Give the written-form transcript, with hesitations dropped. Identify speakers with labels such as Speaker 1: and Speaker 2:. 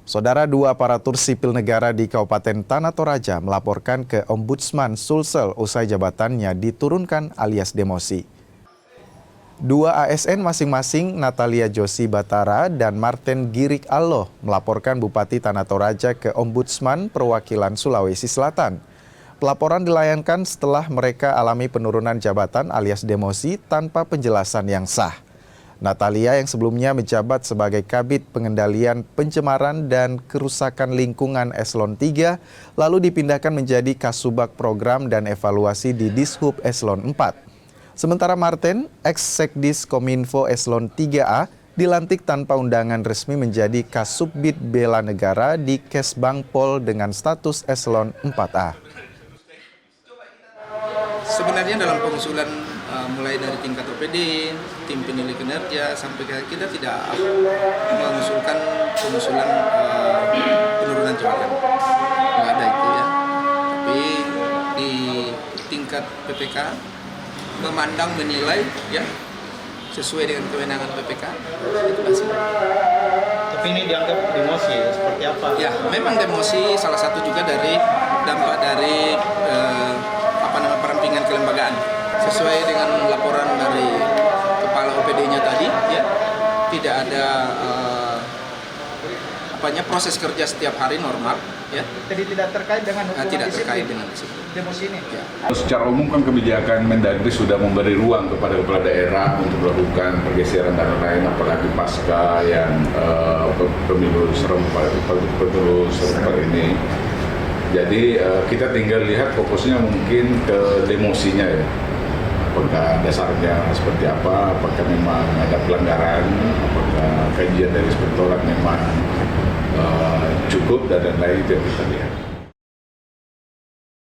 Speaker 1: Saudara, dua aparatur sipil negara di Kabupaten Tanah Toraja melaporkan ke Ombudsman Sulsel usai jabatannya diturunkan alias demosi. Dua ASN masing-masing, Natalia Josi Batara dan Martin Girik Alloh, melaporkan Bupati Tanah Toraja ke Ombudsman Perwakilan Sulawesi Selatan. Pelaporan dilayangkan setelah mereka alami penurunan jabatan alias demosi tanpa penjelasan yang sah. Natalia yang sebelumnya menjabat sebagai Kabid Pengendalian Pencemaran dan Kerusakan Lingkungan Eselon 3, lalu dipindahkan menjadi Kasubag Program dan Evaluasi di Dishub Eselon 4. Sementara Martin, ex-Sekdis Kominfo Eselon 3A, dilantik tanpa undangan resmi menjadi Kasubdit Bela Negara di Kesbangpol dengan status Eselon 4A.
Speaker 2: Sebenarnya dalam pengusulan mulai dari tingkat OPD, tim penilai kinerja, sampai kita tidak mengusulkan pengusulan penurunan jabatan. Nggak ada itu ya. Tapi di tingkat PPK memandang, menilai ya sesuai dengan kewenangan PPK itu hasil.
Speaker 3: Tapi ini dianggap demosi ya, seperti apa?
Speaker 2: Ya, memang demosi salah satu juga dari dampak dari perampingan kelembagaan. Sesuai dengan laporan dari kepala OPD-nya tadi, ya, tidak ada proses kerja setiap hari normal, ya.
Speaker 3: Jadi tidak terkait dengan hukuman
Speaker 2: Tidak
Speaker 3: disiplin.
Speaker 2: terkait dengan disiplin.
Speaker 3: Demosi ini.
Speaker 2: Ya.
Speaker 4: Secara umum kan kebijakan Mendagri sudah memberi ruang kepada kepala daerah untuk melakukan pergeseran dan lain, apalagi pasca yang pemilu serempak ini. Jadi kita tinggal lihat fokusnya mungkin ke demosinya ya. Apakah dasarnya seperti apa, apakah memang ada pelanggaran, apakah kajian dari inspektorat memang cukup dan lain-lain itu yang kita lihat.